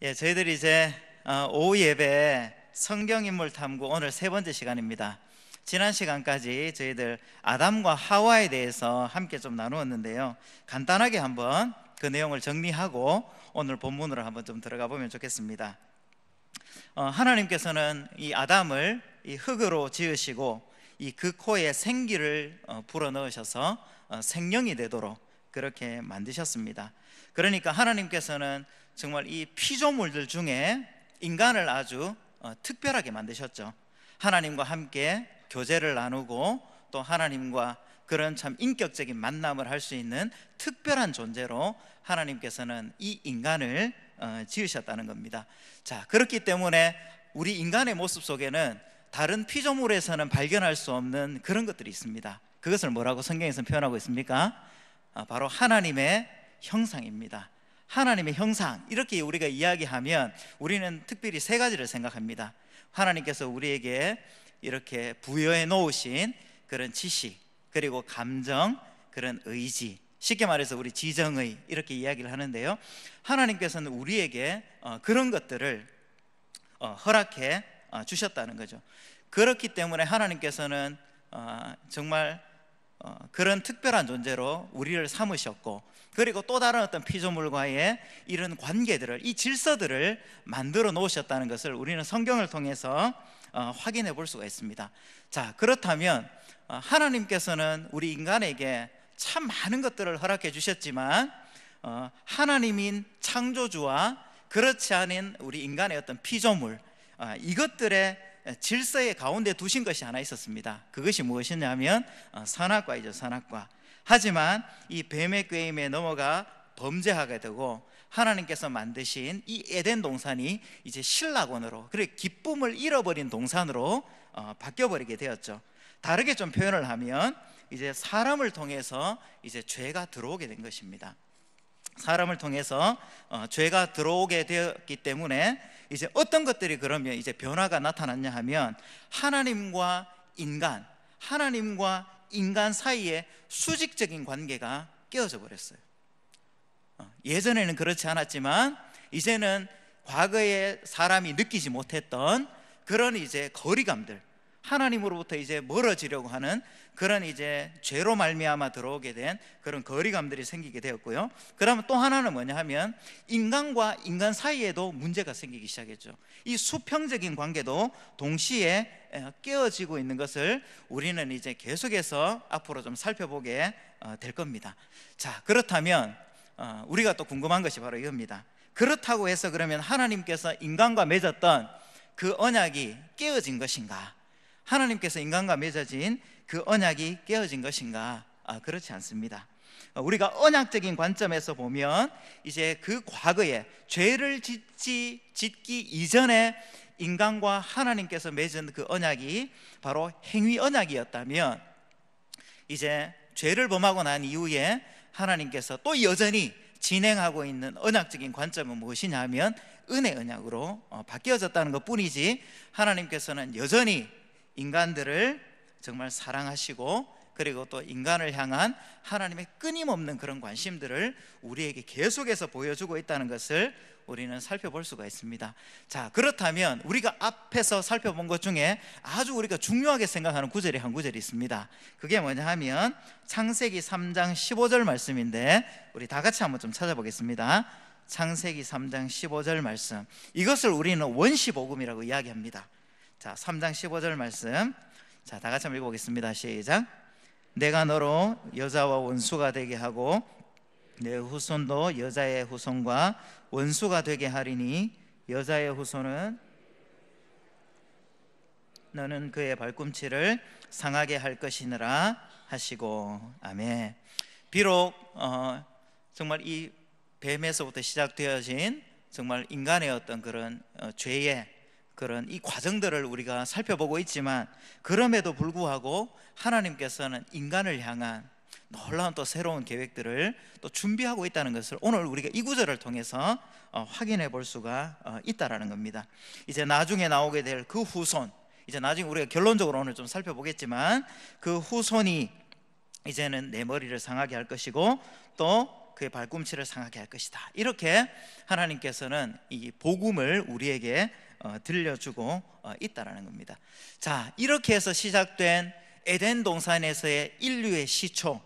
저희들이 이제 오후 예배 성경인물 탐구 오늘 세 번째 시간입니다. 지난 시간까지 저희들 아담과 하와에 대해서 함께 좀 나누었는데요. 간단하게 한번 그 내용을 정리하고 오늘 본문으로 한번 좀 들어가 보면 좋겠습니다. 하나님께서는 이 아담을 이 흙으로 지으시고 이 그 코에 생기를 불어넣으셔서 생명이 되도록 그렇게 만드셨습니다. 그러니까 하나님께서는 정말 이 피조물들 중에 인간을 아주 특별하게 만드셨죠. 하나님과 함께 교제를 나누고 또 하나님과 그런 참 인격적인 만남을 할 수 있는 특별한 존재로 하나님께서는 이 인간을 지으셨다는 겁니다. 자, 그렇기 때문에 우리 인간의 모습 속에는 다른 피조물에서는 발견할 수 없는 그런 것들이 있습니다. 그것을 뭐라고 성경에서 표현하고 있습니까? 바로 하나님의 형상입니다. 하나님의 형상, 이렇게 우리가 이야기하면 우리는 특별히 세 가지를 생각합니다. 하나님께서 우리에게 이렇게 부여해 놓으신 그런 지식, 그리고 감정, 그런 의지, 쉽게 말해서 우리 지정의, 이렇게 이야기를 하는데요. 하나님께서는 우리에게 그런 것들을 허락해 주셨다는 거죠. 그렇기 때문에 하나님께서는 정말 그런 특별한 존재로 우리를 삼으셨고, 그리고 또 다른 어떤 피조물과의 이런 관계들을, 이 질서들을 만들어 놓으셨다는 것을 우리는 성경을 통해서 확인해 볼 수가 있습니다. 자, 그렇다면 하나님께서는 우리 인간에게 참 많은 것들을 허락해 주셨지만 하나님인 창조주와 그렇지 않은 우리 인간의 어떤 피조물, 이것들의 질서의 가운데 두신 것이 하나 있었습니다. 그것이 무엇이냐면 선악과이죠, 선악과. 하지만 이 뱀의 꾀임에 넘어가 범죄하게 되고 하나님께서 만드신 이 에덴 동산이 이제 신락원으로, 그리고 기쁨을 잃어버린 동산으로 바뀌어버리게 되었죠. 다르게 좀 표현을 하면 이제 사람을 통해서 이제 죄가 들어오게 된 것입니다. 사람을 통해서 죄가 들어오게 되었기 때문에 이제 어떤 것들이 그러면 이제 변화가 나타났냐 하면 하나님과 인간 사이에 수직적인 관계가 깨어져 버렸어요. 예전에는 그렇지 않았지만 이제는 과거에 사람이 느끼지 못했던 그런 이제 거리감들, 하나님으로부터 이제 멀어지려고 하는 그런 이제 죄로 말미암아 들어오게 된 그런 거리감들이 생기게 되었고요. 그러면 또 하나는 뭐냐 하면 인간과 인간 사이에도 문제가 생기기 시작했죠. 이 수평적인 관계도 동시에 깨어지고 있는 것을 우리는 이제 계속해서 앞으로 좀 살펴보게 될 겁니다. 자, 그렇다면 우리가 또 궁금한 것이 바로 이겁니다. 그렇다고 해서 그러면 하나님께서 인간과 맺었던 그 언약이 깨어진 것인가? 하나님께서 인간과 맺어진 그 언약이 깨어진 것인가? 그렇지 않습니다. 우리가 언약적인 관점에서 보면 이제 그 과거에 죄를 짓기 이전에 인간과 하나님께서 맺은 그 언약이 바로 행위 언약이었다면, 이제 죄를 범하고 난 이후에 하나님께서 또 여전히 진행하고 있는 언약적인 관점은 무엇이냐 하면 은혜 언약으로 바뀌어졌다는 것 뿐이지, 하나님께서는 여전히 인간들을 정말 사랑하시고 그리고 또 인간을 향한 하나님의 끊임없는 그런 관심들을 우리에게 계속해서 보여주고 있다는 것을 우리는 살펴볼 수가 있습니다. 자, 그렇다면 우리가 앞에서 살펴본 것 중에 아주 우리가 중요하게 생각하는 구절이 한 구절이 있습니다. 그게 뭐냐 하면 창세기 3장 15절 말씀인데 우리 다 같이 한번 좀 찾아보겠습니다. 창세기 3장 15절 말씀, 이것을 우리는 원시복음이라고 이야기합니다. 자, 3장 15절 말씀, 자, 다 같이 한번 읽어보겠습니다. 시작. 내가 너로 여자와 원수가 되게 하고 내 후손도 여자의 후손과 원수가 되게 하리니 여자의 후손은 너는 그의 발꿈치를 상하게 할 것이니라 하시고. 아멘. 비록 정말 이 뱀에서부터 시작되어진 정말 인간의 어떤 그런 죄의 그런 이 과정들을 우리가 살펴보고 있지만, 그럼에도 불구하고 하나님께서는 인간을 향한 놀라운 또 새로운 계획들을 또 준비하고 있다는 것을 오늘 우리가 이 구절을 통해서 확인해 볼 수가 있다라는 겁니다. 이제 나중에 나오게 될 그 후손, 이제 나중에 우리가 결론적으로 오늘 좀 살펴보겠지만 그 후손이 이제는 내 머리를 상하게 할 것이고 또 그의 발꿈치를 상하게 할 것이다. 이렇게 하나님께서는 이 복음을 우리에게 들려주고 있다라는 겁니다. 자, 이렇게 해서 시작된 에덴 동산에서의 인류의 시초,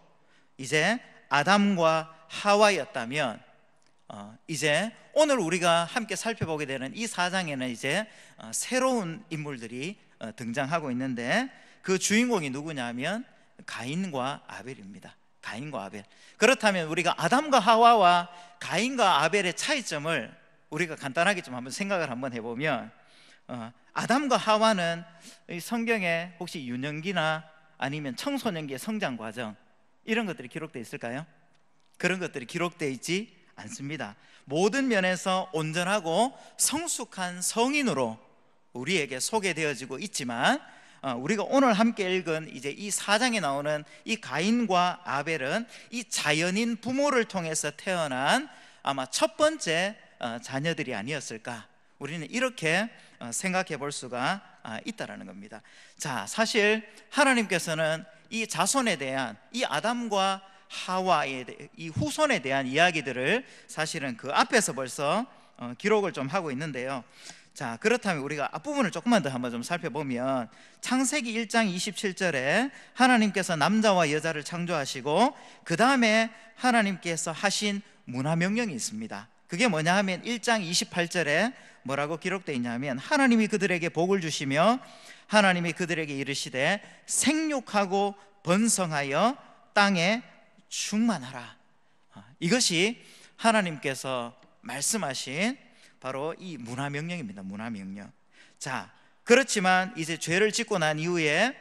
이제 아담과 하와였다면 이제 오늘 우리가 함께 살펴보게 되는 이 4장에는 이제 새로운 인물들이 등장하고 있는데, 그 주인공이 누구냐면 가인과 아벨입니다. 가인과 아벨. 그렇다면 우리가 아담과 하와와 가인과 아벨의 차이점을 우리가 간단하게 좀 한번 생각을 한번 해보면, 아담과 하와는 이 성경에 혹시 유년기나 아니면 청소년기의 성장 과정, 이런 것들이 기록되어 있을까요? 그런 것들이 기록되어 있지 않습니다. 모든 면에서 온전하고 성숙한 성인으로 우리에게 소개되어지고 있지만, 우리가 오늘 함께 읽은 이제 이 4장에 나오는 이 가인과 아벨은 이 자연인 부모를 통해서 태어난 아마 첫 번째 자녀들이 아니었을까, 우리는 이렇게 생각해 볼 수가 있다라는 겁니다. 자, 사실 하나님께서는 이 자손에 대한, 이 아담과 하와의 이 후손에 대한 이야기들을 사실은 그 앞에서 벌써 기록을 좀 하고 있는데요. 자, 그렇다면 우리가 앞부분을 조금만 더 한번 좀 살펴보면, 창세기 1장 27절에 하나님께서 남자와 여자를 창조하시고 그 다음에 하나님께서 하신 문화명령이 있습니다. 그게 뭐냐 하면 1장 28절에 뭐라고 기록되어 있냐면, 하나님이 그들에게 복을 주시며 하나님이 그들에게 이르시되 생육하고 번성하여 땅에 충만하라. 이것이 하나님께서 말씀하신 바로 이 문화명령입니다. 문화명령. 자, 그렇지만 이제 죄를 짓고 나온 이후에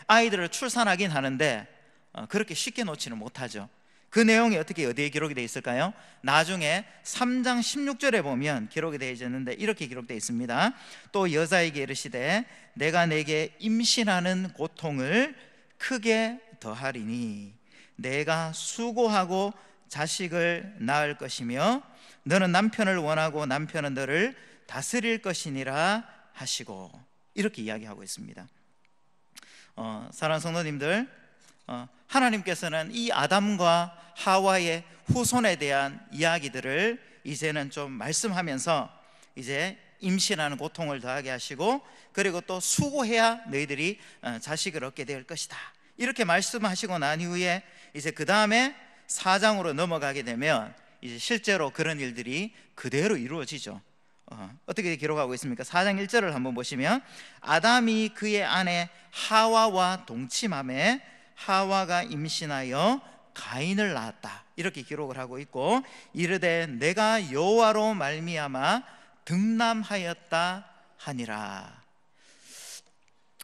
아이들을 출산하긴 하는데 그렇게 쉽게 놓지는 못하죠. 그 내용이 어디에 기록이 되어 있을까요? 나중에 3장 16절에 보면 기록이 되어 있는데, 이렇게 기록되어 있습니다. 또 여자에게 이르시되 내가 내게 임신하는 고통을 크게 더하리니 내가 수고하고 자식을 낳을 것이며 너는 남편을 원하고 남편은 너를 다스릴 것이니라 하시고, 이렇게 이야기하고 있습니다. 사랑하는 성도님들, 하나님께서는 이 아담과 하와의 후손에 대한 이야기들을 이제는 좀 말씀하면서 이제 임신하는 고통을 더하게 하시고, 그리고 또 수고해야 너희들이 자식을 얻게 될 것이다, 이렇게 말씀하시고 난 이후에 이제 그 다음에 4장으로 넘어가게 되면 이제 실제로 그런 일들이 그대로 이루어지죠. 어떻게 기록하고 있습니까? 4장 1절을 한번 보시면, 아담이 그의 아내 하와와 동침하매 하와가 임신하여 가인을 낳았다, 이렇게 기록을 하고 있고, 이르되 내가 여호와로 말미암아 득남하였다 하니라.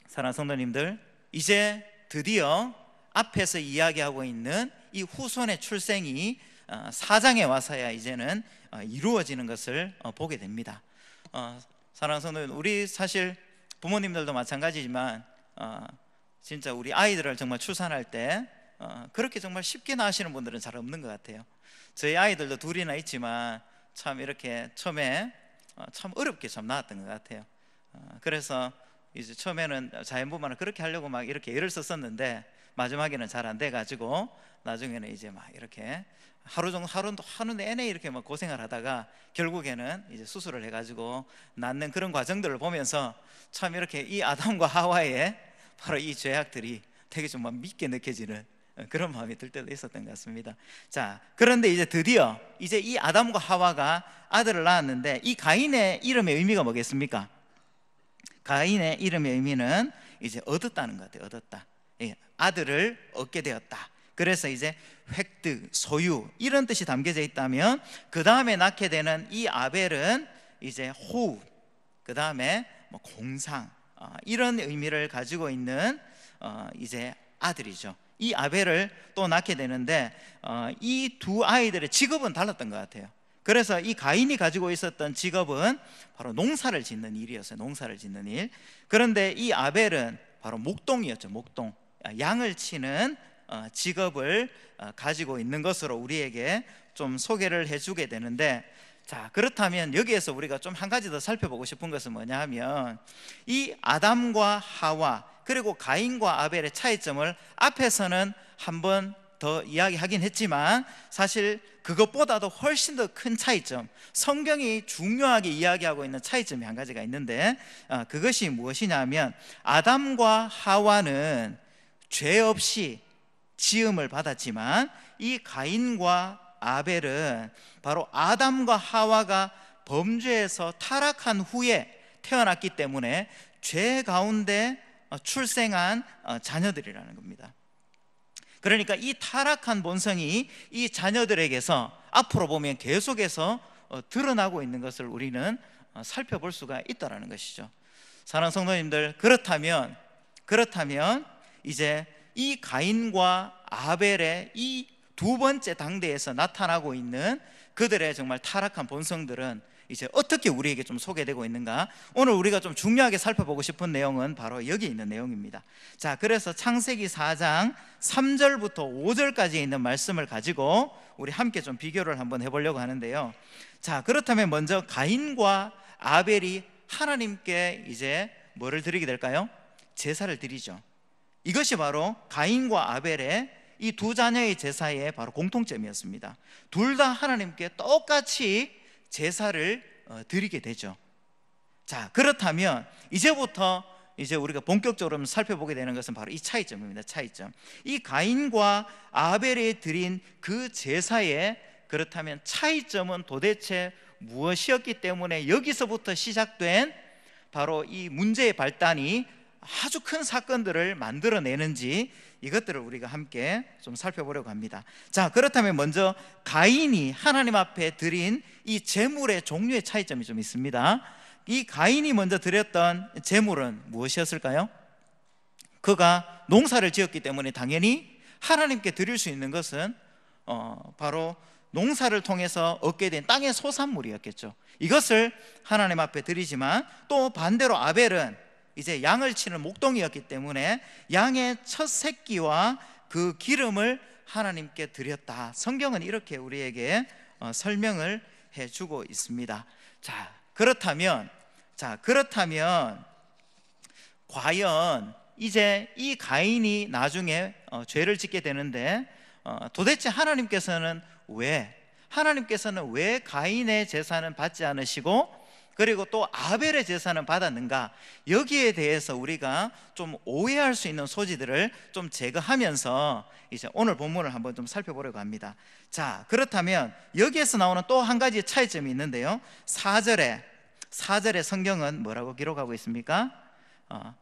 사랑하는 성도님들, 이제 드디어 앞에서 이야기하고 있는 이 후손의 출생이 4장에 와서야 이제는 이루어지는 것을 보게 됩니다. 사랑하는 성도님, 우리 사실 부모님들도 마찬가지지만 진짜 우리 아이들을 정말 출산할 때 그렇게 정말 쉽게 낳으시는 분들은 잘 없는 것 같아요. 저희 아이들도 둘이나 있지만 참 이렇게 처음에 참 어렵게 참 낳았던 것 같아요. 그래서 이제 처음에는 자연분만을 그렇게 하려고 막 이렇게 애를 썼었는데 마지막에는 잘 안 돼가지고 나중에는 이제 막 이렇게 하루 내내 이렇게 막 고생을 하다가 결국에는 이제 수술을 해가지고 낳는 그런 과정들을 보면서 참 이렇게 이 아담과 하와의 바로 이 죄악들이 되게 좀 믿게 느껴지는 그런 마음이 들 때도 있었던 것 같습니다. 자, 그런데 이제 드디어 이제 이 아담과 하와가 아들을 낳았는데, 이 가인의 이름의 의미가 뭐겠습니까? 가인의 이름의 의미는 이제 얻었다는 것 같아요. 얻었다. 아들을 얻게 되었다. 그래서 이제 획득, 소유, 이런 뜻이 담겨져 있다면, 그 다음에 낳게 되는 이 아벨은 이제 호우, 그 다음에 공상, 이런 의미를 가지고 있는 이제 아들이죠. 이 아벨을 또 낳게 되는데 이 두 아이들의 직업은 달랐던 것 같아요. 그래서 이 가인이 가지고 있었던 직업은 바로 농사를 짓는 일이었어요. 농사를 짓는 일. 그런데 이 아벨은 바로 목동이었죠. 목동, 양을 치는 직업을 가지고 있는 것으로 우리에게 좀 소개를 해주게 되는데, 자, 그렇다면 여기에서 우리가 좀 한 가지 더 살펴보고 싶은 것은 뭐냐 하면, 이 아담과 하와 그리고 가인과 아벨의 차이점을 앞에서는 한번 더 이야기하긴 했지만 사실 그것보다도 훨씬 더 큰 차이점, 성경이 중요하게 이야기하고 있는 차이점이 한 가지가 있는데 그것이 무엇이냐면 아담과 하와는 죄 없이 지음을 받았지만 이 가인과 아벨은 바로 아담과 하와가 범죄에서 타락한 후에 태어났기 때문에 죄 가운데 출생한 자녀들이라는 겁니다. 그러니까 이 타락한 본성이 이 자녀들에게서 앞으로 보면 계속해서 드러나고 있는 것을 우리는 살펴볼 수가 있다는 것이죠. 사랑하는 성도님들, 그렇다면 이제 이 가인과 아벨의 이 두 번째 당대에서 나타나고 있는 그들의 정말 타락한 본성들은 이제 어떻게 우리에게 좀 소개되고 있는가, 오늘 우리가 좀 중요하게 살펴보고 싶은 내용은 바로 여기 있는 내용입니다. 자, 그래서 창세기 4장 3절부터 5절까지 있는 말씀을 가지고 우리 함께 좀 비교를 한번 해보려고 하는데요. 자, 그렇다면 먼저 가인과 아벨이 하나님께 이제 뭐를 드리게 될까요? 제사를 드리죠. 이것이 바로 가인과 아벨의 이 두 자녀의 제사의 바로 공통점이었습니다. 둘 다 하나님께 똑같이 제사를 드리게 되죠. 자, 그렇다면 이제부터 이제 우리가 본격적으로 살펴보게 되는 것은 바로 이 차이점입니다. 차이점. 이 가인과 아벨이 드린 그 제사의 그렇다면 차이점은 도대체 무엇이었기 때문에 여기서부터 시작된 바로 이 문제의 발단이 아주 큰 사건들을 만들어내는지 이것들을 우리가 함께 좀 살펴보려고 합니다. 자, 그렇다면 먼저 가인이 하나님 앞에 드린 이 제물의 종류의 차이점이 좀 있습니다. 이 가인이 먼저 드렸던 제물은 무엇이었을까요? 그가 농사를 지었기 때문에 당연히 하나님께 드릴 수 있는 것은 바로 농사를 통해서 얻게 된 땅의 소산물이었겠죠. 이것을 하나님 앞에 드리지만 또 반대로 아벨은 이제 양을 치는 목동이었기 때문에 양의 첫 새끼와 그 기름을 하나님께 드렸다. 성경은 이렇게 우리에게 설명을 해주고 있습니다. 자, 그렇다면 과연 이제 이 가인이 나중에 죄를 짓게 되는데 도대체 하나님께서는 왜 가인의 제사는 받지 않으시고 그리고 또 아벨의 제사는 받았는가? 여기에 대해서 우리가 좀 오해할 수 있는 소지들을 좀 제거하면서 이제 오늘 본문을 한번 좀 살펴보려고 합니다. 자, 그렇다면 여기에서 나오는 또 한 가지 차이점이 있는데요. 4절에 성경은 뭐라고 기록하고 있습니까?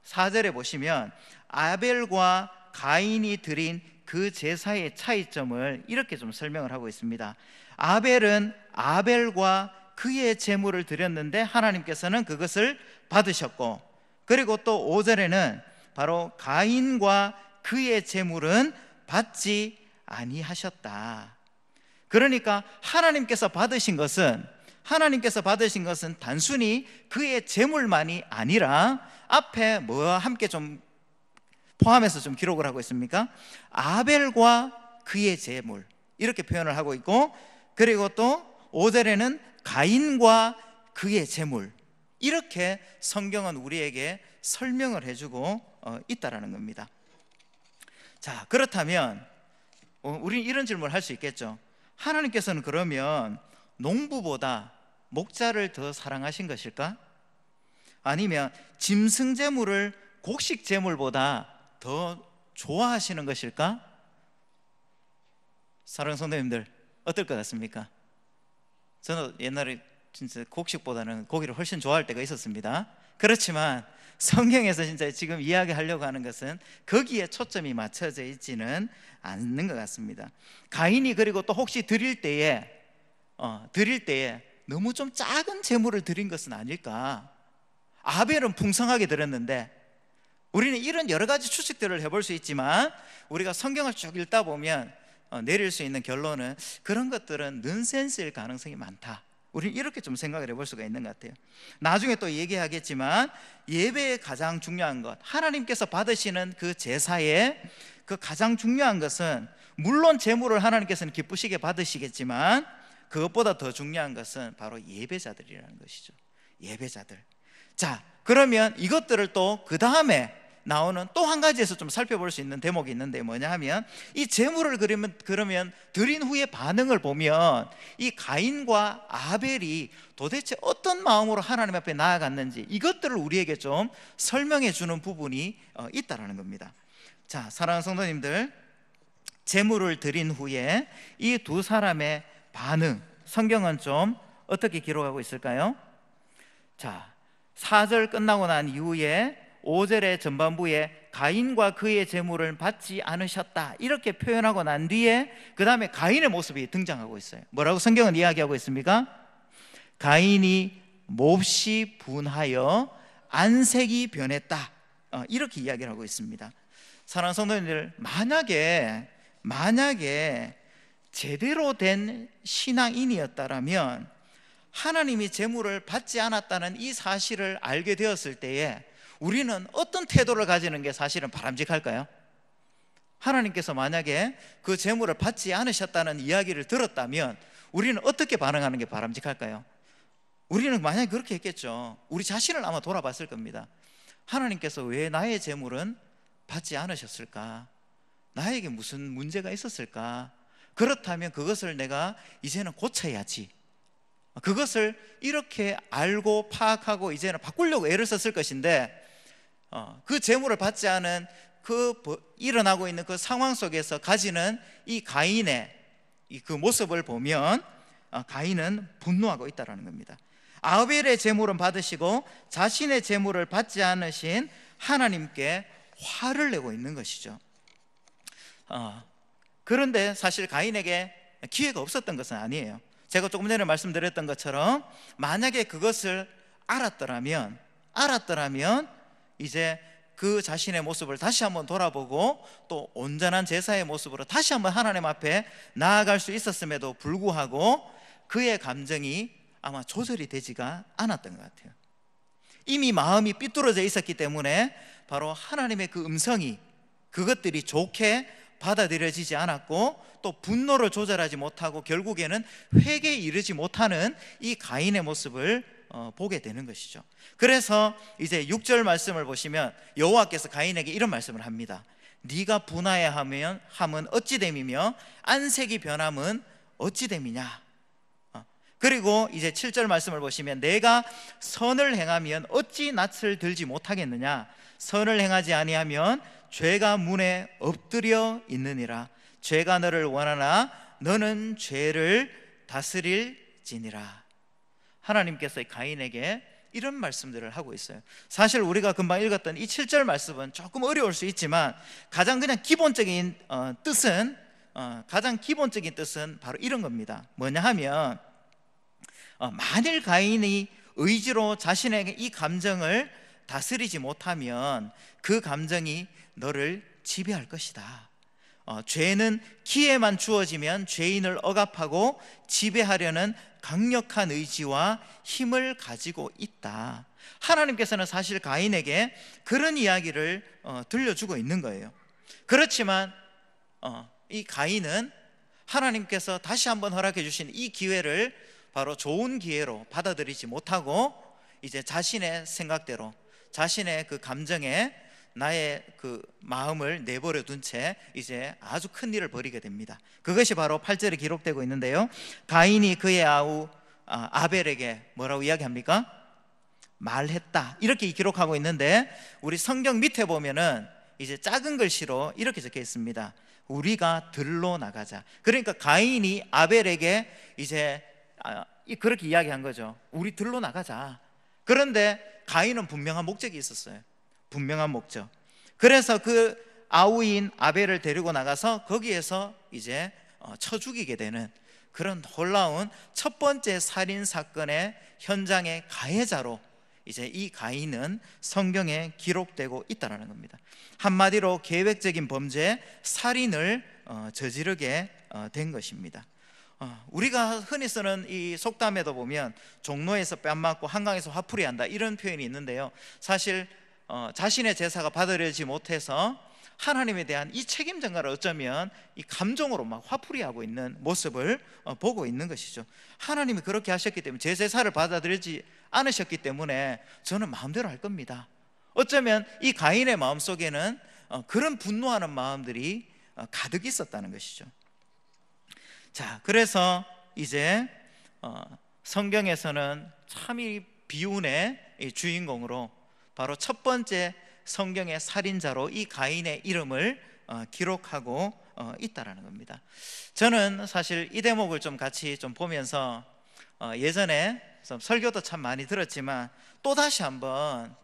4절에 보시면 아벨과 가인이 드린 그 제사의 차이점을 이렇게 좀 설명을 하고 있습니다. 아벨은 아벨과 그의 제물을 드렸는데 하나님께서는 그것을 받으셨고, 그리고 또 5절에는 바로 가인과 그의 제물은 받지 아니하셨다. 그러니까 하나님께서 받으신 것은 단순히 그의 제물만이 아니라 앞에 뭐와 함께 좀 포함해서 좀 기록을 하고 있습니까? 아벨과 그의 제물, 이렇게 표현을 하고 있고, 그리고 또 5절에는 가인과 그의 제물, 이렇게 성경은 우리에게 설명을 해주고 있다라는 겁니다. 자, 그렇다면 우리는 이런 질문을 할 수 있겠죠. 하나님께서는 그러면 농부보다 목자를 더 사랑하신 것일까? 아니면 짐승 제물을 곡식 제물보다 더 좋아하시는 것일까? 사랑하는 성도님들, 어떨 것 같습니까? 저는 옛날에 진짜 곡식보다는 고기를 훨씬 좋아할 때가 있었습니다. 그렇지만 성경에서 진짜 지금 이야기하려고 하는 것은 거기에 초점이 맞춰져 있지는 않는 것 같습니다. 가인이 그리고 또 혹시 드릴 때에 너무 좀 작은 제물을 드린 것은 아닐까? 아벨은 풍성하게 드렸는데, 우리는 이런 여러 가지 추측들을 해볼 수 있지만 우리가 성경을 쭉 읽다 보면 내릴 수 있는 결론은 그런 것들은 넌센스일 가능성이 많다. 우리는 이렇게 좀 생각을 해볼 수가 있는 것 같아요. 나중에 또 얘기하겠지만 예배의 가장 중요한 것, 하나님께서 받으시는 그 제사의 그 가장 중요한 것은, 물론 제물을 하나님께서는 기쁘시게 받으시겠지만 그것보다 더 중요한 것은 바로 예배자들이라는 것이죠. 예배자들. 자, 그러면 이것들을 또 그 다음에 나오는 또 한 가지에서 좀 살펴볼 수 있는 대목이 있는데 뭐냐 하면, 이 제물을 그러면 드린 후에 반응을 보면 이 가인과 아벨이 도대체 어떤 마음으로 하나님 앞에 나아갔는지 이것들을 우리에게 좀 설명해 주는 부분이 있다라는 겁니다. 자, 사랑하는 성도님들, 제물을 드린 후에 이 두 사람의 반응, 성경은 좀 어떻게 기록하고 있을까요? 자, 4절 끝나고 난 이후에 5절의 전반부에 가인과 그의 제물을 받지 않으셨다 이렇게 표현하고 난 뒤에 그 다음에 가인의 모습이 등장하고 있어요. 뭐라고 성경은 이야기하고 있습니까? 가인이 몹시 분하여 안색이 변했다, 이렇게 이야기를 하고 있습니다. 사랑하는 성도님들, 만약에 제대로 된 신앙인이었다면 하나님이 제물을 받지 않았다는 이 사실을 알게 되었을 때에 우리는 어떤 태도를 가지는 게 사실은 바람직할까요? 하나님께서 만약에 그 제물을 받지 않으셨다는 이야기를 들었다면 우리는 어떻게 반응하는 게 바람직할까요? 우리는 만약에 그렇게 했겠죠. 우리 자신을 아마 돌아봤을 겁니다. 하나님께서 왜 나의 제물은 받지 않으셨을까? 나에게 무슨 문제가 있었을까? 그렇다면 그것을 내가 이제는 고쳐야지, 그것을 이렇게 알고 파악하고 이제는 바꾸려고 애를 썼을 것인데, 그 재물을 받지 않은 일어나고 있는 그 상황 속에서 가지는 이 가인의 그 모습을 보면 가인은 분노하고 있다는 겁니다. 아벨의 재물은 받으시고 자신의 재물을 받지 않으신 하나님께 화를 내고 있는 것이죠. 그런데 사실 가인에게 기회가 없었던 것은 아니에요. 제가 조금 전에 말씀드렸던 것처럼 만약에 그것을 알았더라면 이제 그 자신의 모습을 다시 한번 돌아보고 또 온전한 제사의 모습으로 다시 한번 하나님 앞에 나아갈 수 있었음에도 불구하고 그의 감정이 아마 조절이 되지가 않았던 것 같아요. 이미 마음이 삐뚤어져 있었기 때문에 바로 하나님의 그 음성이, 그것들이 좋게 받아들여지지 않았고 또 분노를 조절하지 못하고 결국에는 회개에 이르지 못하는 이 가인의 모습을 보게 되는 것이죠. 그래서 이제 6절 말씀을 보시면 여호와께서 가인에게 이런 말씀을 합니다. 네가 분하여 함은 어찌됨이며 안색이 변함은 어찌됨이냐. 그리고 이제 7절 말씀을 보시면 내가 선을 행하면 어찌 낯을 들지 못하겠느냐. 선을 행하지 아니하면 죄가 문에 엎드려 있느니라. 죄가 너를 원하나 너는 죄를 다스릴지니라. 하나님께서 가인에게 이런 말씀들을 하고 있어요. 사실 우리가 금방 읽었던 이 7절 말씀은 조금 어려울 수 있지만 가장 기본적인 뜻은 바로 이런 겁니다. 뭐냐 하면 만일 가인이 의지로 자신에게 이 감정을 다스리지 못하면 그 감정이 너를 지배할 것이다. 죄는 기회만 주어지면 죄인을 억압하고 지배하려는 강력한 의지와 힘을 가지고 있다. 하나님께서는 사실 가인에게 그런 이야기를 들려주고 있는 거예요. 그렇지만 이 가인은 하나님께서 다시 한번 허락해 주신 이 기회를 바로 좋은 기회로 받아들이지 못하고 이제 자신의 생각대로, 자신의 그 감정에 나의 그 마음을 내버려 둔 채 이제 아주 큰 일을 벌이게 됩니다. 그것이 바로 8절에 기록되고 있는데요, 가인이 그의 아우 아벨에게 뭐라고 이야기합니까? 말했다, 이렇게 기록하고 있는데 우리 성경 밑에 보면은 이제 작은 글씨로 이렇게 적혀 있습니다. 우리가 들로 나가자. 그러니까 가인이 아벨에게 이제 그렇게 이야기한 거죠. 우리 들로 나가자. 그런데 가인은 분명한 목적이 있었어요. 분명한 목적. 그래서 그 아우인 아벨을 데리고 나가서 거기에서 이제 쳐 죽이게 되는 그런 놀라운 첫 번째 살인 사건의 현장의 가해자로 이제 이 가인은 성경에 기록되고 있다는 겁니다. 한마디로 계획적인 범죄, 살인을 저지르게 된 것입니다. 우리가 흔히 쓰는 이 속담에도 보면 종로에서 뺨 맞고 한강에서 화풀이 한다, 이런 표현이 있는데요, 사실 자신의 제사가 받아들여지지 못해서 하나님에 대한 이 책임 전가를 어쩌면 이 감정으로 막 화풀이하고 있는 모습을 보고 있는 것이죠. 하나님이 그렇게 하셨기 때문에, 제 제사를 받아들이지 않으셨기 때문에 저는 마음대로 할 겁니다. 어쩌면 이 가인의 마음속에는 그런 분노하는 마음들이 가득 있었다는 것이죠. 자, 그래서 이제 성경에서는 참 이 비운의 주인공으로 바로 첫 번째 성경의 살인자로 이 가인의 이름을 기록하고 있다라는 겁니다. 저는 사실 이 대목을 좀 같이 좀 보면서 예전에 좀 설교도 참 많이 들었지만 또다시 한번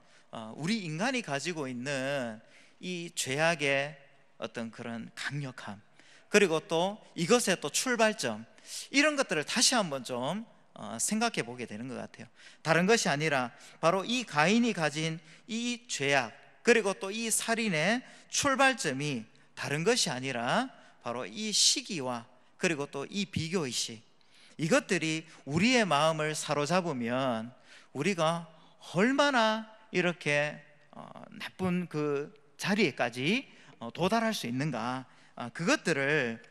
우리 인간이 가지고 있는 이 죄악의 어떤 그런 강력함, 그리고 또 이것의 또 출발점, 이런 것들을 다시 한번 좀 생각해 보게 되는 것 같아요. 다른 것이 아니라 바로 이 가인이 가진 이 죄악, 그리고 또 이 살인의 출발점이 다른 것이 아니라 바로 이 시기와 그리고 또 이 비교의식, 이것들이 우리의 마음을 사로잡으면 우리가 얼마나 이렇게 나쁜 그 자리에까지 도달할 수 있는가, 그것들을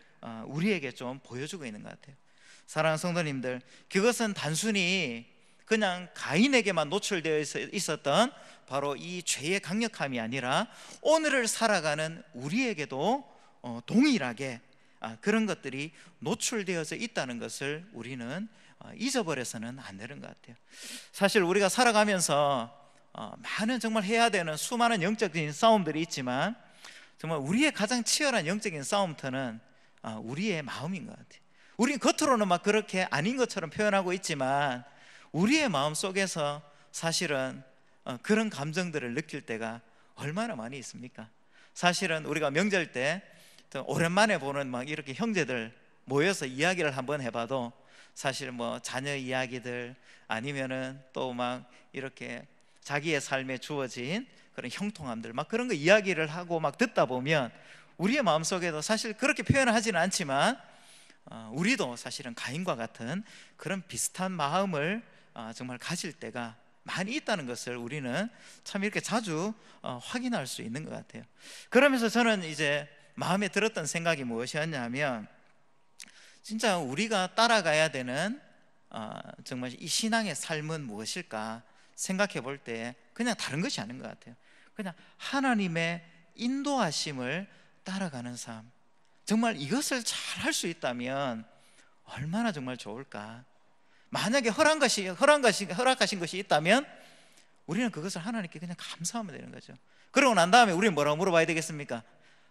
우리에게 좀 보여주고 있는 것 같아요. 사랑하는 성도님들, 그것은 단순히 그냥 가인에게만 노출되어 있었던 바로 이 죄의 강력함이 아니라 오늘을 살아가는 우리에게도 동일하게 그런 것들이 노출되어져 있다는 것을 우리는 잊어버려서는 안 되는 것 같아요. 사실 우리가 살아가면서 많은 정말 해야 되는 수많은 영적인 싸움들이 있지만 정말 우리의 가장 치열한 영적인 싸움터는 우리의 마음인 것 같아요. 우리는 겉으로는 막 그렇게 아닌 것처럼 표현하고 있지만 우리의 마음 속에서 사실은 그런 감정들을 느낄 때가 얼마나 많이 있습니까? 사실은 우리가 명절 때 오랜만에 보는 막 이렇게 형제들 모여서 이야기를 한번 해봐도 사실 뭐 자녀 이야기들 아니면은 또 막 이렇게 자기의 삶에 주어진 그런 형통함들 막 그런 거 이야기를 하고 막 듣다 보면 우리의 마음속에도 사실 그렇게 표현을 하지는 않지만 우리도 사실은 가인과 같은 그런 비슷한 마음을 정말 가질 때가 많이 있다는 것을 우리는 참 이렇게 자주 확인할 수 있는 것 같아요. 그러면서 저는 이제 마음에 들었던 생각이 무엇이었냐면, 진짜 우리가 따라가야 되는 정말 이 신앙의 삶은 무엇일까 생각해 볼 때 그냥 다른 것이 아닌 것 같아요. 그냥 하나님의 인도하심을 따라가는 삶, 정말 이것을 잘 할 수 있다면 얼마나 정말 좋을까. 만약에 허락하신 것이 있다면 우리는 그것을 하나님께 그냥 감사하면 되는 거죠. 그러고 난 다음에 우리는 뭐라고 물어봐야 되겠습니까?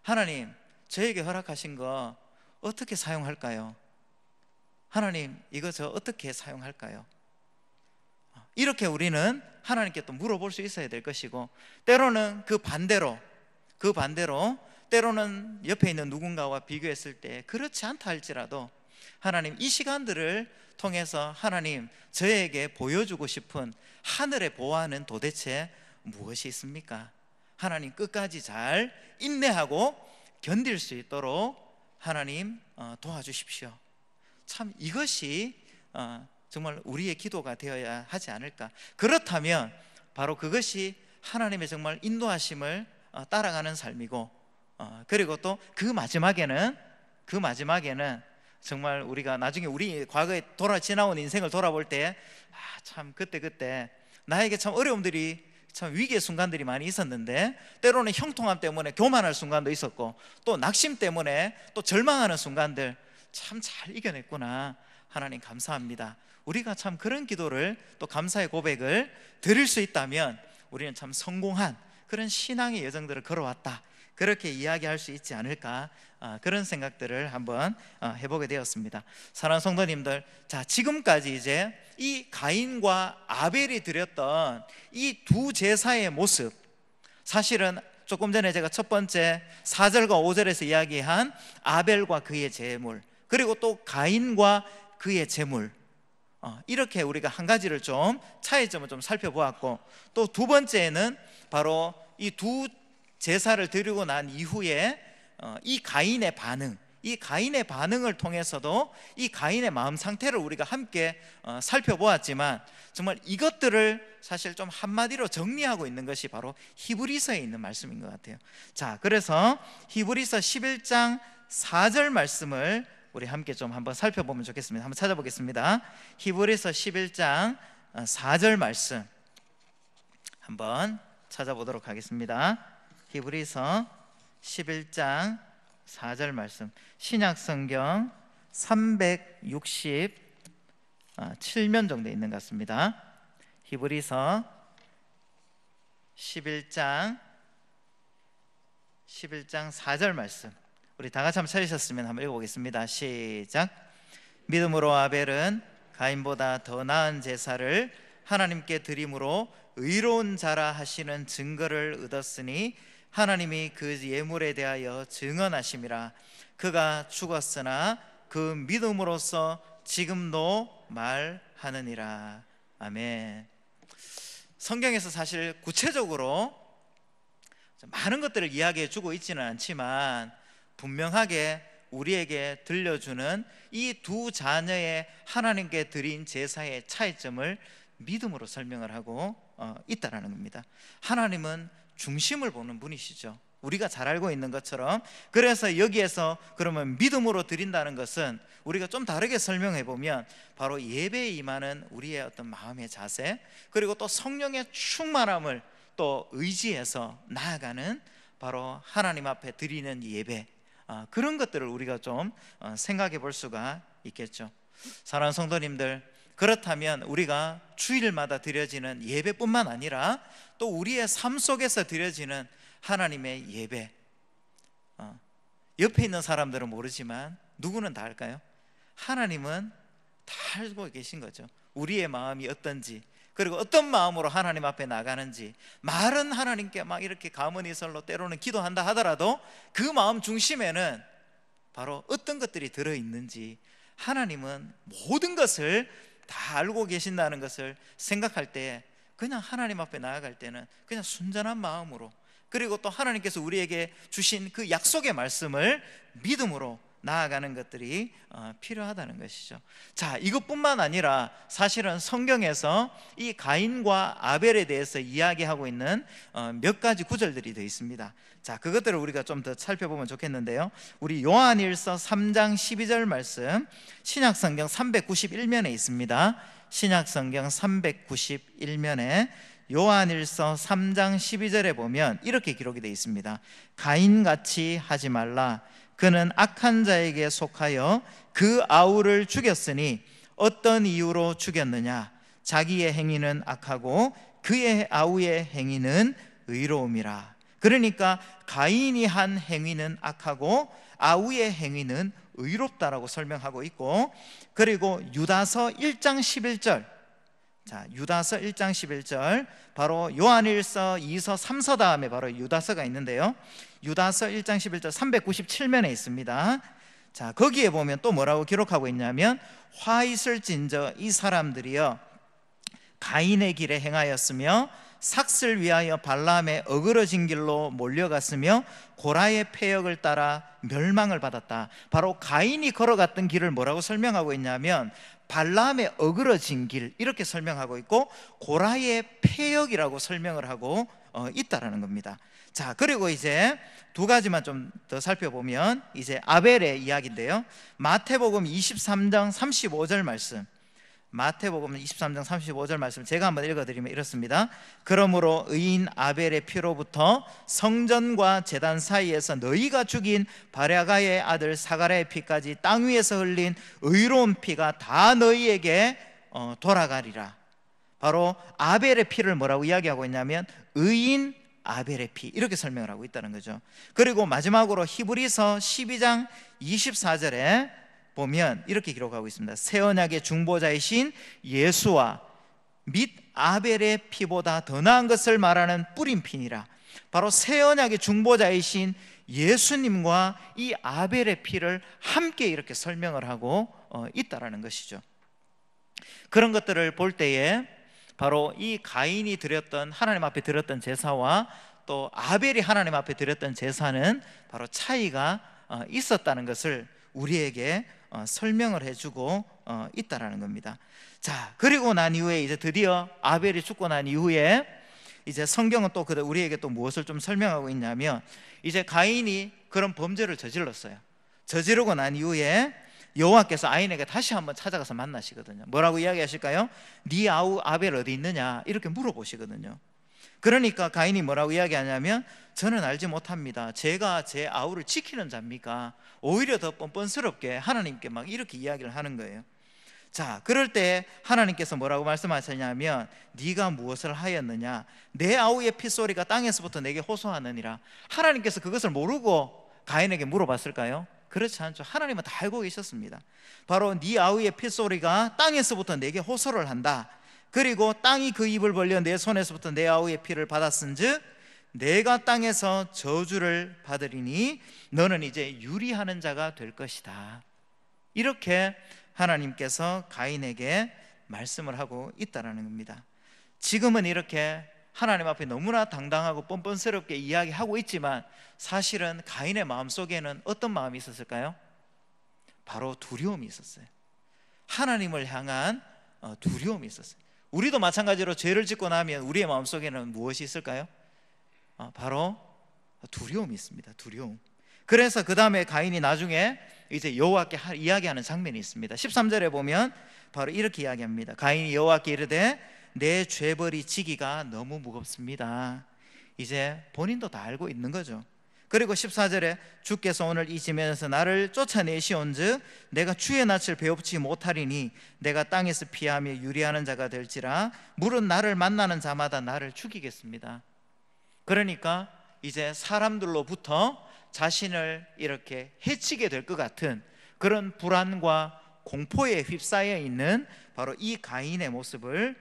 하나님, 저에게 허락하신 거 어떻게 사용할까요? 하나님, 이거 저 어떻게 사용할까요? 이렇게 우리는 하나님께 또 물어볼 수 있어야 될 것이고, 때로는 그 반대로 때로는 옆에 있는 누군가와 비교했을 때 그렇지 않다 할지라도 하나님, 이 시간들을 통해서 하나님, 저에게 보여주고 싶은 하늘의 보화는 도대체 무엇이 있습니까? 하나님, 끝까지 잘 인내하고 견딜 수 있도록 하나님 도와주십시오. 참 이것이 정말 우리의 기도가 되어야 하지 않을까. 그렇다면 바로 그것이 하나님의 정말 인도하심을 따라가는 삶이고, 그리고 또 그 마지막에는 정말 우리가 나중에 우리 과거에 지나온 인생을 돌아볼 때 참 그때 나에게 참 어려움들이, 참 위기의 순간들이 많이 있었는데, 때로는 형통함 때문에 교만할 순간도 있었고, 또 낙심 때문에 또 절망하는 순간들 참 잘 이겨냈구나. 하나님 감사합니다. 우리가 참 그런 기도를, 또 감사의 고백을 드릴 수 있다면 우리는 참 성공한 그런 신앙의 여정들을 걸어왔다, 그렇게 이야기할 수 있지 않을까, 그런 생각들을 한번 해보게 되었습니다. 사랑하는 성도님들, 자, 지금까지 이제 이 가인과 아벨이 드렸던 이 두 제사의 모습, 사실은 조금 전에 제가 첫 번째 4절과 5절에서 이야기한 아벨과 그의 제물, 그리고 또 가인과 그의 제물, 이렇게 우리가 한 가지를 좀 차이점을 좀 살펴보았고, 또 두 번째는 바로 이 두 제사를 드리고 난 이후에 이 가인의 반응을 통해서도 이 가인의 마음 상태를 우리가 함께 살펴보았지만, 정말 이것들을 사실 좀 한마디로 정리하고 있는 것이 바로 히브리서에 있는 말씀인 것 같아요. 자, 그래서 히브리서 11장 4절 말씀을 우리 함께 좀 한번 살펴보면 좋겠습니다. 한번 찾아보겠습니다. 히브리서 11장 4절 말씀 한번 찾아보도록 하겠습니다. 히브리서 11장 4절 말씀, 신약성경 367면 정도 있는 것 같습니다. 히브리서 11장 4절 말씀, 우리 다 같이 한번 찾으셨으면 한번 읽어보겠습니다. 시작. 믿음으로 아벨은 가인보다 더 나은 제사를 하나님께 드림으로 의로운 자라 하시는 증거를 얻었으니 하나님이 그 예물에 대하여 증언하심이라. 그가 죽었으나 그 믿음으로써 지금도 말하느니라. 아멘. 성경에서 사실 구체적으로 많은 것들을 이야기해 주고 있지는 않지만 분명하게 우리에게 들려주는 이 두 자녀의 하나님께 드린 제사의 차이점을 믿음으로 설명을 하고 있다라는 겁니다. 하나님은 중심을 보는 분이시죠. 우리가 잘 알고 있는 것처럼. 그래서 여기에서 그러면 믿음으로 드린다는 것은 우리가 좀 다르게 설명해 보면 바로 예배에 임하는 우리의 어떤 마음의 자세, 그리고 또 성령의 충만함을 또 의지해서 나아가는 바로 하나님 앞에 드리는 예배, 그런 것들을 우리가 좀 생각해 볼 수가 있겠죠. 사랑하는 성도님들, 그렇다면 우리가 주일마다 드려지는 예배뿐만 아니라 또 우리의 삶 속에서 드려지는 하나님의 예배, 옆에 있는 사람들은 모르지만 누구는 다 알까요? 하나님은 다 알고 계신 거죠. 우리의 마음이 어떤지, 그리고 어떤 마음으로 하나님 앞에 나가는지. 말은 하나님께 막 이렇게 가문이설로 때로는 기도한다 하더라도 그 마음 중심에는 바로 어떤 것들이 들어있는지 하나님은 모든 것을 다 알고 계신다는 것을 생각할 때 그냥 하나님 앞에 나아갈 때는 그냥 순전한 마음으로, 그리고 또 하나님께서 우리에게 주신 그 약속의 말씀을 믿음으로 나아가는 것들이 필요하다는 것이죠. 자, 이것뿐만 아니라 사실은 성경에서 이 가인과 아벨에 대해서 이야기하고 있는 몇 가지 구절들이 되어 있습니다. 자, 그것들을 우리가 좀 더 살펴보면 좋겠는데요, 우리 요한일서 3장 12절 말씀, 신약성경 391면에 있습니다. 신약성경 391면에 요한일서 3장 12절에 보면 이렇게 기록이 되어 있습니다. 가인같이 하지 말라. 그는 악한 자에게 속하여 그 아우를 죽였으니 어떤 이유로 죽였느냐? 자기의 행위는 악하고 그의 아우의 행위는 의로움이라. 그러니까 가인이 한 행위는 악하고 아우의 행위는 의롭다라고 설명하고 있고, 그리고 유다서 1장 11절, 자, 유다서 1장 11절, 바로 요한일서 2서 3서 다음에 바로 유다서가 있는데요, 유다서 1장 11절 397면에 있습니다. 자, 거기에 보면 또 뭐라고 기록하고 있냐면, 화 있을진저 이 사람들이여 가인의 길에 행하였으며 삭슬 위하여 발람의 어그러진 길로 몰려갔으며 고라의 패역을 따라 멸망을 받았다. 바로 가인이 걸어갔던 길을 뭐라고 설명하고 있냐면 발람의 어그러진 길, 이렇게 설명하고 있고 고라의 패역이라고 설명을 하고 있다라는 겁니다. 자, 그리고 이제 두 가지만 좀 더 살펴보면 이제 아벨의 이야기인데요, 마태복음 23장 35절 말씀, 마태복음 23장 35절 말씀 제가 한번 읽어드리면 이렇습니다. 그러므로 의인 아벨의 피로부터 성전과 제단 사이에서 너희가 죽인 바랴가의 아들 사가랴의 피까지 땅 위에서 흘린 의로운 피가 다 너희에게 돌아가리라. 바로 아벨의 피를 뭐라고 이야기하고 있냐면 의인 아벨의 피, 이렇게 설명을 하고 있다는 거죠. 그리고 마지막으로 히브리서 12장 24절에 보면 이렇게 기록하고 있습니다. 새 언약의 중보자이신 예수와 및 아벨의 피보다 더 나은 것을 말하는 뿌린 피니라. 바로 새 언약의 중보자이신 예수님과 이 아벨의 피를 함께 이렇게 설명을 하고 있다라는 것이죠. 그런 것들을 볼 때에 바로 이 가인이 드렸던, 하나님 앞에 드렸던 제사와 또 아벨이 하나님 앞에 드렸던 제사는 바로 차이가 있었다는 것을 우리에게 설명을 해주고 있다라는 겁니다. 자, 그리고 난 이후에 이제 드디어 아벨이 죽고 난 이후에 이제 성경은 또 우리에게 또 무엇을 좀 설명하고 있냐면, 이제 가인이 그런 범죄를 저질렀어요. 저지르고 난 이후에 여호와께서 가인에게 다시 한번 찾아가서 만나시거든요. 뭐라고 이야기하실까요? 네 아우 아벨 어디 있느냐, 이렇게 물어보시거든요. 그러니까 가인이 뭐라고 이야기하냐면 저는 알지 못합니다. 제가 제 아우를 지키는 자입니까? 오히려 더 뻔뻔스럽게 하나님께 막 이렇게 이야기를 하는 거예요. 자, 그럴 때 하나님께서 뭐라고 말씀하셨냐면 네가 무엇을 하였느냐? 내 아우의 핏소리가 땅에서부터 내게 호소하느니라. 하나님께서 그것을 모르고 가인에게 물어봤을까요? 그렇지 않죠. 하나님은 다 알고 계셨습니다. 바로 네 아우의 핏소리가 땅에서부터 내게 호소를 한다. 그리고 땅이 그 입을 벌려 내 손에서부터 내 아우의 피를 받았은즉 내가 땅에서 저주를 받으리니 너는 이제 유리하는 자가 될 것이다. 이렇게 하나님께서 가인에게 말씀을 하고 있다는 겁니다. 지금은 이렇게 하나님 앞에 너무나 당당하고 뻔뻔스럽게 이야기하고 있지만 사실은 가인의 마음속에는 어떤 마음이 있었을까요? 바로 두려움이 있었어요. 하나님을 향한 두려움이 있었어요. 우리도 마찬가지로 죄를 짓고 나면 우리의 마음속에는 무엇이 있을까요? 바로 두려움이 있습니다. 두려움. 그래서 그 다음에 가인이 나중에 이제 여호와께 이야기하는 장면이 있습니다. 13절에 보면 바로 이렇게 이야기합니다. 가인이 여호와께 이르되 내 죄벌이 지기가 너무 무겁습니다. 이제 본인도 다 알고 있는 거죠. 그리고 14절에 주께서 오늘 이 지면에서 나를 쫓아내시온즉 내가 주의 낯을 배웁지 못하리니 내가 땅에서 피하며 유리하는 자가 될지라 물은 나를 만나는 자마다 나를 죽이겠습니다. 그러니까 이제 사람들로부터 자신을 이렇게 해치게 될 것 같은 그런 불안과 공포에 휩싸여 있는 바로 이 가인의 모습을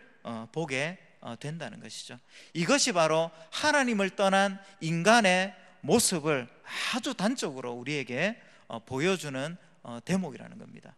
보게 된다는 것이죠. 이것이 바로 하나님을 떠난 인간의 모습을 아주 단적으로 우리에게 보여주는 대목이라는 겁니다.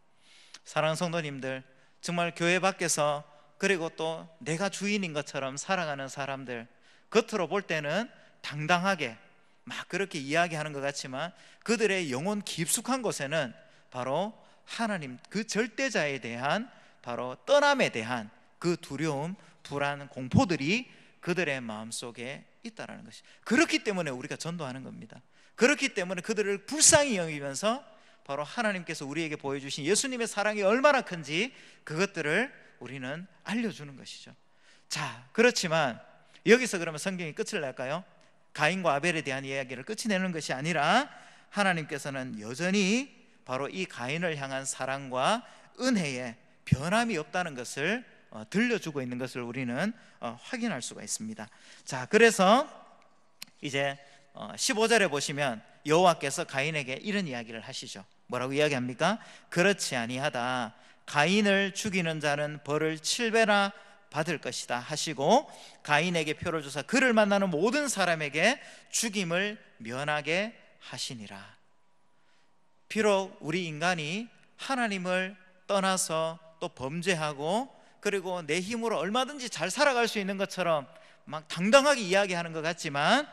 사랑하는 성도님들, 정말 교회 밖에서 그리고 또 내가 주인인 것처럼 살아가는 사람들, 겉으로 볼 때는 당당하게 막 그렇게 이야기하는 것 같지만 그들의 영혼 깊숙한 곳에는 바로 하나님 그 절대자에 대한 바로 떠남에 대한 그 두려움, 불안, 공포들이 그들의 마음속에 있다는 것이. 그렇기 때문에 우리가 전도하는 겁니다. 그렇기 때문에 그들을 불쌍히 여기면서 바로 하나님께서 우리에게 보여주신 예수님의 사랑이 얼마나 큰지 그것들을 우리는 알려주는 것이죠. 자, 그렇지만 여기서 그러면 성경이 끝을 낼까요? 가인과 아벨에 대한 이야기를 끝이 내는 것이 아니라 하나님께서는 여전히 바로 이 가인을 향한 사랑과 은혜에 변함이 없다는 것을 들려주고 있는 것을 우리는 확인할 수가 있습니다. 자, 그래서 이제 15절에 보시면 여호와께서 가인에게 이런 이야기를 하시죠. 뭐라고 이야기합니까? 그렇지 아니하다. 가인을 죽이는 자는 벌을 7배나 받을 것이다 하시고 가인에게 표를 주사 그를 만나는 모든 사람에게 죽임을 면하게 하시니라. 비록 우리 인간이 하나님을 떠나서 또 범죄하고 그리고 내 힘으로 얼마든지 잘 살아갈 수 있는 것처럼 막 당당하게 이야기하는 것 같지만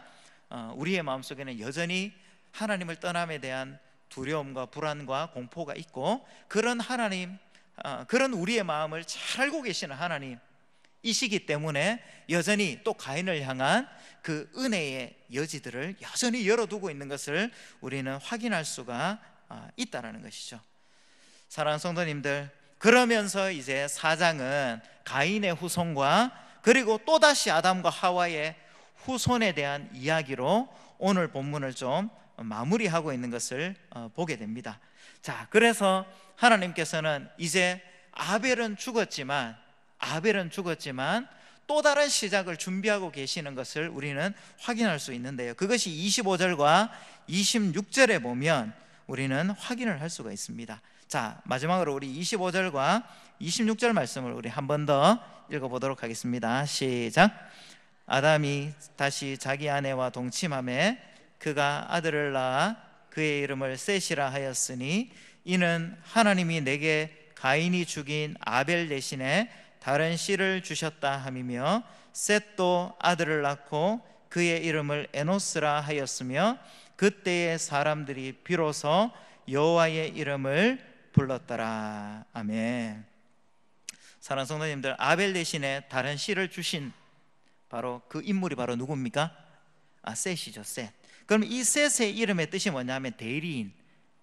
우리의 마음속에는 여전히 하나님을 떠남에 대한 두려움과 불안과 공포가 있고 그런 하나님, 그런 우리의 마음을 잘 알고 계시는 하나님 이시기 때문에 여전히 또 가인을 향한 그 은혜의 여지들을 여전히 열어두고 있는 것을 우리는 확인할 수가 있다는 것이죠. 사랑하는 성도님들, 그러면서 이제 4장은 가인의 후손과 그리고 또다시 아담과 하와의 후손에 대한 이야기로 오늘 본문을 좀 마무리하고 있는 것을 보게 됩니다. 자, 그래서 하나님께서는 이제 아벨은 죽었지만 또 다른 시작을 준비하고 계시는 것을 우리는 확인할 수 있는데요, 그것이 25절과 26절에 보면 우리는 확인을 할 수가 있습니다. 자, 마지막으로 우리 25절과 26절 말씀을 우리 한 번 더 읽어보도록 하겠습니다. 시작. 아담이 다시 자기 아내와 동침하매 그가 아들을 낳아 그의 이름을 셋이라 하였으니 이는 하나님이 내게 가인이 죽인 아벨 대신에 다른 씨를 주셨다 함이며 셋도 아들을 낳고 그의 이름을 에노스라 하였으며 그때의 사람들이 비로소 여호와의 이름을 불렀더라. 아멘. 사랑하는 성도님들, 아벨 대신에 다른 씨를 주신 바로 그 인물이 바로 누굽니까? 셋이죠. 셋. 그럼 이 셋의 이름의 뜻이 뭐냐면 대리인,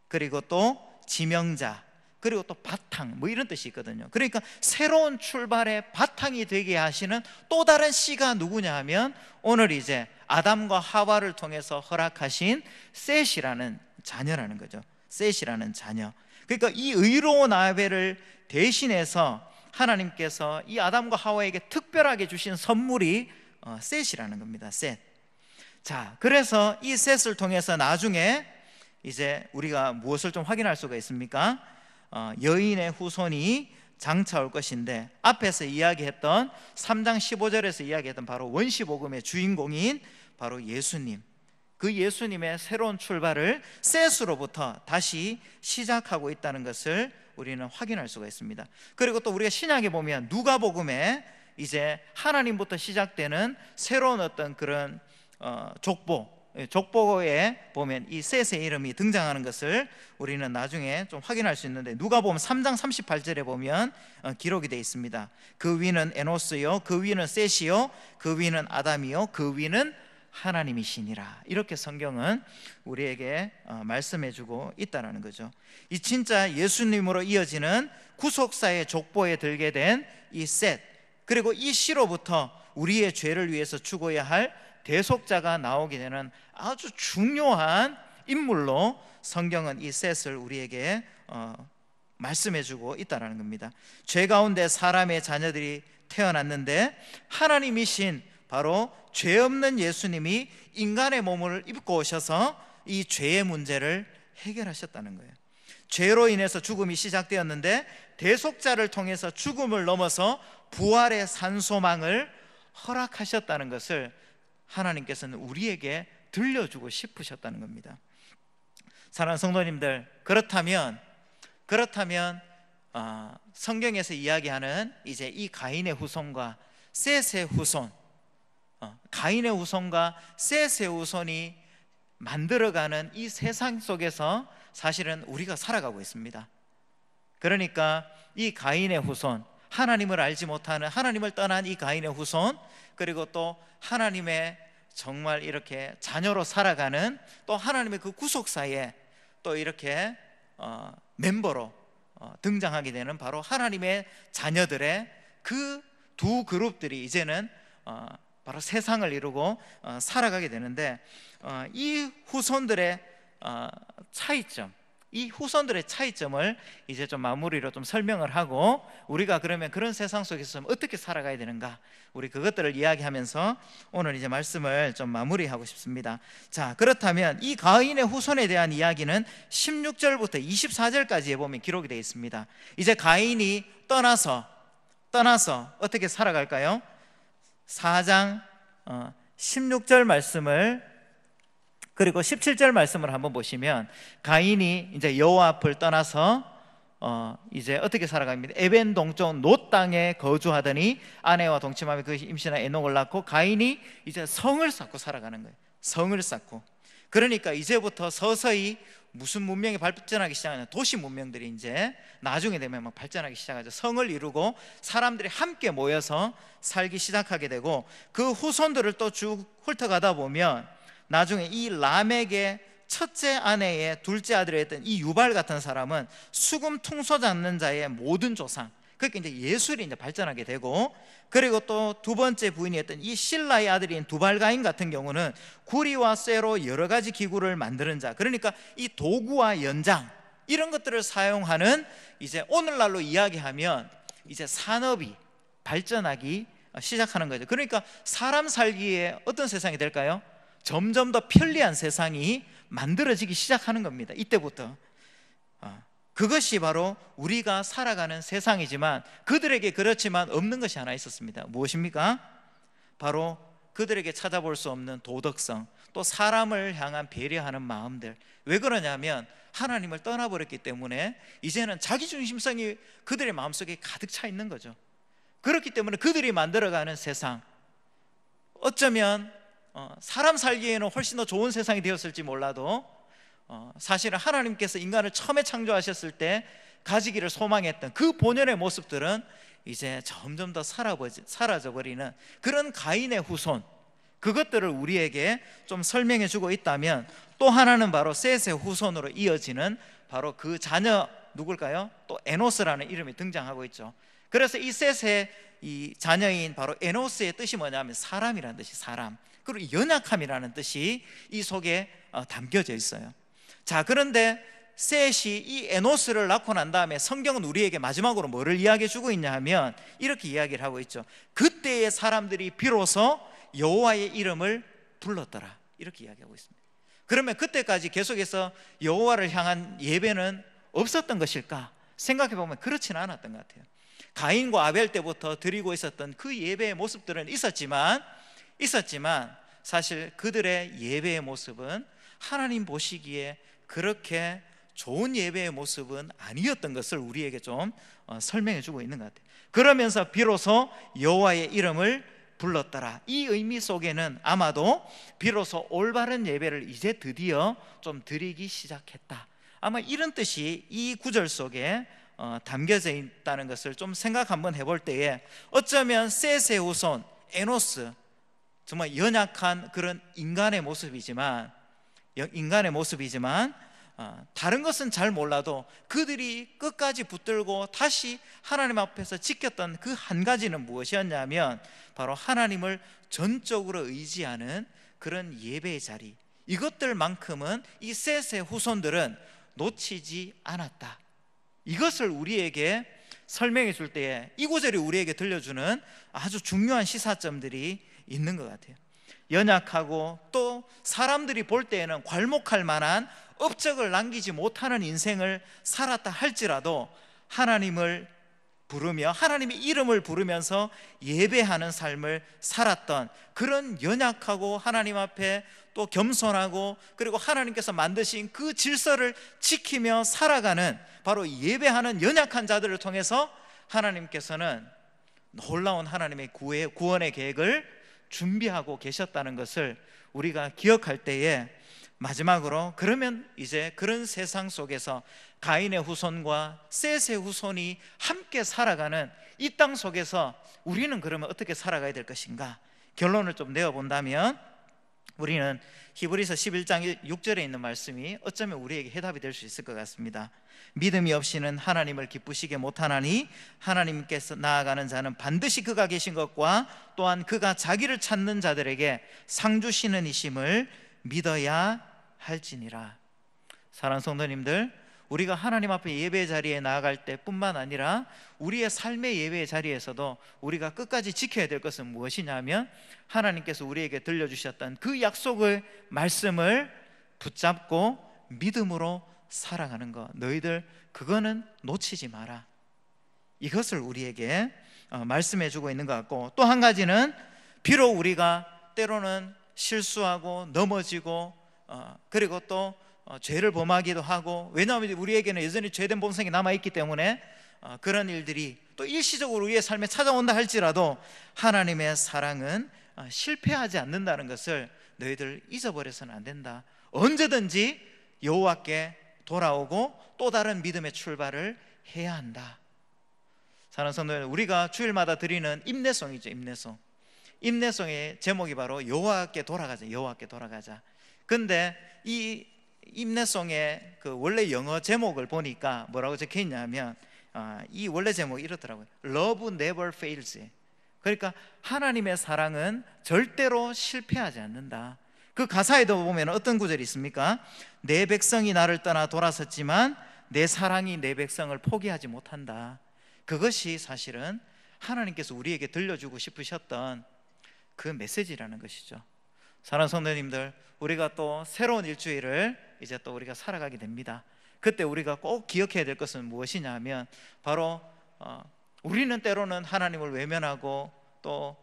그리고 또 지명자, 그리고 또 바탕, 뭐 이런 뜻이 있거든요. 그러니까 새로운 출발의 바탕이 되게 하시는 또 다른 씨가 누구냐 하면 오늘 이제 아담과 하와를 통해서 허락하신 셋이라는 자녀라는 거죠. 셋이라는 자녀. 그러니까 이 의로운 아벨을 대신해서 하나님께서 이 아담과 하와에게 특별하게 주신 선물이 셋이라는 겁니다. 셋. 자, 그래서 이 셋을 통해서 나중에 이제 우리가 무엇을 좀 확인할 수가 있습니까? 여인의 후손이 장차올 것인데, 앞에서 이야기했던 3장 15절에서 이야기했던 바로 원시복음의 주인공인 바로 예수님, 그 예수님의 새로운 출발을 셋으로부터 다시 시작하고 있다는 것을 우리는 확인할 수가 있습니다. 그리고 또 우리가 신약에 보면 누가복음에 이제 하나님부터 시작되는 새로운 어떤 그런 족보에 보면 이 셋의 이름이 등장하는 것을 우리는 나중에 좀 확인할 수 있는데, 누가복음 3장 38절에 보면 기록이 되어 있습니다. 그 위는 에노스요, 그 위는 셋이요, 그 위는 아담이요, 그 위는 하나님이시니라. 이렇게 성경은 우리에게 말씀해주고 있다는 거죠. 이 진짜 예수님으로 이어지는 구속사의 족보에 들게 된 이 셋, 그리고 이 씨로부터 우리의 죄를 위해서 죽어야 할 대속자가 나오게 되는 아주 중요한 인물로 성경은 이 셋을 우리에게 말씀해주고 있다는 겁니다. 죄 가운데 사람의 자녀들이 태어났는데 하나님이신 바로 죄 없는 예수님이 인간의 몸을 입고 오셔서 이 죄의 문제를 해결하셨다는 거예요. 죄로 인해서 죽음이 시작되었는데 대속자를 통해서 죽음을 넘어서 부활의 산소망을 허락하셨다는 것을 하나님께서는 우리에게 들려주고 싶으셨다는 겁니다. 사랑하는 성도님들, 그렇다면 성경에서 이야기하는 이제 이 가인의 후손과 셋의 후손, 가인의 후손과 셋의 후손이 만들어가는 이 세상 속에서 사실은 우리가 살아가고 있습니다. 그러니까 이 가인의 후손, 하나님을 알지 못하는, 하나님을 떠난 이 가인의 후손, 그리고 또 하나님의 정말 이렇게 자녀로 살아가는 또 하나님의 그 구속사에 또 이렇게 멤버로 등장하게 되는 바로 하나님의 자녀들의 그 두 그룹들이 이제는 바로 세상을 이루고 살아가게 되는데, 이 후손들의 차이점, 이 후손들의 차이점을 이제 좀 마무리로 좀 설명을 하고, 우리가 그러면 그런 세상 속에서 어떻게 살아가야 되는가, 우리 그것들을 이야기하면서 오늘 이제 말씀을 좀 마무리하고 싶습니다. 자, 그렇다면 이 가인의 후손에 대한 이야기는 16절부터 24절까지에 보면 기록이 되어 있습니다. 이제 가인이 떠나서 어떻게 살아갈까요? 4장 16절 말씀을, 그리고 17절 말씀을 한번 보시면, 가인이 이제 여호와 앞을 떠나서 이제 어떻게 살아갑니다. 에벤 동쪽 놋 땅에 거주하더니 아내와 동침하며 그 임신한 에녹을 낳고, 가인이 이제 성을 쌓고 살아가는 거예요. 성을 쌓고. 그러니까 이제부터 서서히 무슨 문명이 발전하기 시작하냐, 도시 문명들이 이제 나중에 되면 막 발전하기 시작하죠. 성을 이루고 사람들이 함께 모여서 살기 시작하게 되고, 그 후손들을 또 쭉 훑어가다 보면 나중에 이 라멕의 첫째 아내의 둘째 아들이었던 이 유발 같은 사람은 수금 퉁소 잡는 자의 모든 조상, 그러니까 이제 예술이 이제 발전하게 되고, 그리고 또 두 번째 부인이었던 이 실라의 아들인 두발가인 같은 경우는 구리와 쇠로 여러 가지 기구를 만드는 자, 그러니까 이 도구와 연장 이런 것들을 사용하는, 이제 오늘날로 이야기하면 이제 산업이 발전하기 시작하는 거죠. 그러니까 사람 살기에 어떤 세상이 될까요? 점점 더 편리한 세상이 만들어지기 시작하는 겁니다. 이때부터. 그것이 바로 우리가 살아가는 세상이지만, 그들에게 그렇지만 없는 것이 하나 있었습니다. 무엇입니까? 바로 그들에게 찾아볼 수 없는 도덕성, 또 사람을 향한 배려하는 마음들. 왜 그러냐면 하나님을 떠나버렸기 때문에 이제는 자기중심성이 그들의 마음속에 가득 차 있는 거죠. 그렇기 때문에 그들이 만들어가는 세상, 어쩌면 사람 살기에는 훨씬 더 좋은 세상이 되었을지 몰라도, 사실은 하나님께서 인간을 처음에 창조하셨을 때 가지기를 소망했던 그 본연의 모습들은 이제 점점 더 사라져버리는 그런 가인의 후손, 그것들을 우리에게 좀 설명해 주고 있다면, 또 하나는 바로 셋의 후손으로 이어지는 바로 그 자녀 누굴까요? 또 에노스라는 이름이 등장하고 있죠. 그래서 이 셋의 이 자녀인 바로 에노스의 뜻이 뭐냐면 사람이라는 뜻이 사람, 그리고 연약함이라는 뜻이 이 속에 담겨져 있어요. 자, 그런데 셋이 이 에노스를 낳고 난 다음에 성경은 우리에게 마지막으로 뭐를 이야기해 주고 있냐 하면 이렇게 이야기를 하고 있죠. 그때의 사람들이 비로소 여호와의 이름을 불렀더라, 이렇게 이야기하고 있습니다. 그러면 그때까지 계속해서 여호와를 향한 예배는 없었던 것일까? 생각해 보면 그렇지는 않았던 것 같아요. 가인과 아벨 때부터 드리고 있었던 그 예배의 모습들은 있었지만 사실 그들의 예배의 모습은 하나님 보시기에 그렇게 좋은 예배의 모습은 아니었던 것을 우리에게 좀 설명해 주고 있는 것 같아요. 그러면서 비로소 여호와의 이름을 불렀더라, 이 의미 속에는 아마도 비로소 올바른 예배를 이제 드디어 좀 드리기 시작했다, 아마 이런 뜻이 이 구절 속에 담겨져 있다는 것을 좀 생각 한번 해볼 때에, 어쩌면 셋의 후손 에노스, 정말 연약한 그런 인간의 모습이지만 다른 것은 잘 몰라도 그들이 끝까지 붙들고 다시 하나님 앞에서 지켰던 그 한 가지는 무엇이었냐면 바로 하나님을 전적으로 의지하는 그런 예배의 자리, 이것들만큼은 이 셋의 후손들은 놓치지 않았다. 이것을 우리에게 설명해 줄 때에 이 구절이 우리에게 들려주는 아주 중요한 시사점들이 있는 것 같아요. 연약하고 또 사람들이 볼 때에는 괄목할 만한 업적을 남기지 못하는 인생을 살았다 할지라도 하나님을 부르며 하나님의 이름을 부르면서 예배하는 삶을 살았던 그런 연약하고 하나님 앞에 또 겸손하고 그리고 하나님께서 만드신 그 질서를 지키며 살아가는 바로 예배하는 연약한 자들을 통해서 하나님께서는 놀라운 하나님의 구원의 계획을 준비하고 계셨다는 것을 우리가 기억할 때에, 마지막으로 그러면 이제 그런 세상 속에서 가인의 후손과 셋의 후손이 함께 살아가는 이 땅 속에서 우리는 그러면 어떻게 살아가야 될 것인가? 결론을 좀 내어본다면 우리는 히브리서 11장 6절에 있는 말씀이 어쩌면 우리에게 해답이 될 수 있을 것 같습니다. 믿음이 없이는 하나님을 기쁘시게 못하나니 하나님께서 나아가는 자는 반드시 그가 계신 것과 또한 그가 자기를 찾는 자들에게 상 주시는 이심을 믿어야 할지니라. 사랑하는 성도님들, 우리가 하나님 앞에 예배 자리에 나아갈 때 뿐만 아니라 우리의 삶의 예배 자리에서도 우리가 끝까지 지켜야 될 것은 무엇이냐면 하나님께서 우리에게 들려주셨던 그 약속의 말씀을 붙잡고 믿음으로 살아가는 것, 너희들 그거는 놓치지 마라, 이것을 우리에게 말씀해 주고 있는 것 같고, 또 한 가지는 비록 우리가 때로는 실수하고 넘어지고 그리고 또 죄를 범하기도 하고, 왜냐하면 우리에게는 여전히 죄된 본성이 남아있기 때문에 그런 일들이 또 일시적으로 우리의 삶에 찾아온다 할지라도 하나님의 사랑은 실패하지 않는다는 것을 너희들 잊어버려서는 안 된다. 언제든지 여호와께 돌아오고 또 다른 믿음의 출발을 해야 한다. 사랑하는 성도들, 우리가 주일마다 드리는 임내송이죠. 임내송의 제목이 바로 여호와께 돌아가자, 여호와께 돌아가자. 근데 이 임내송의 그 원래 영어 제목을 보니까 뭐라고 적혀 있냐면 이 원래 제목이 이렇더라고요. Love never fails. 그러니까 하나님의 사랑은 절대로 실패하지 않는다. 그 가사에도 보면 어떤 구절이 있습니까? 내 백성이 나를 떠나 돌아섰지만 내 사랑이 내 백성을 포기하지 못한다. 그것이 사실은 하나님께서 우리에게 들려주고 싶으셨던 그 메시지라는 것이죠. 사랑하는 성도님들, 우리가 또 새로운 일주일을 이제 또 우리가 살아가게 됩니다. 그때 우리가 꼭 기억해야 될 것은 무엇이냐 하면 바로 우리는 때로는 하나님을 외면하고 또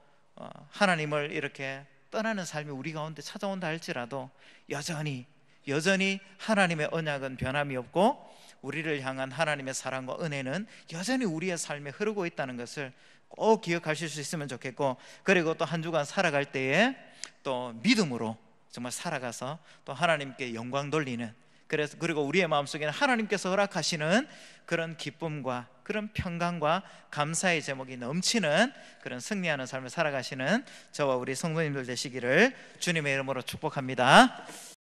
하나님을 이렇게 떠나는 삶이 우리 가운데 찾아온다 할지라도 여전히 하나님의 언약은 변함이 없고 우리를 향한 하나님의 사랑과 은혜는 여전히 우리의 삶에 흐르고 있다는 것을 꼭 기억하실 수 있으면 좋겠고, 그리고 또 한 주간 살아갈 때에 또 믿음으로 정말 살아가서 또 하나님께 영광 돌리는, 그리고 우리의 마음속에는 하나님께서 허락하시는 그런 기쁨과 그런 평강과 감사의 제목이 넘치는 그런 승리하는 삶을 살아가시는 저와 우리 성도님들 되시기를 주님의 이름으로 축복합니다.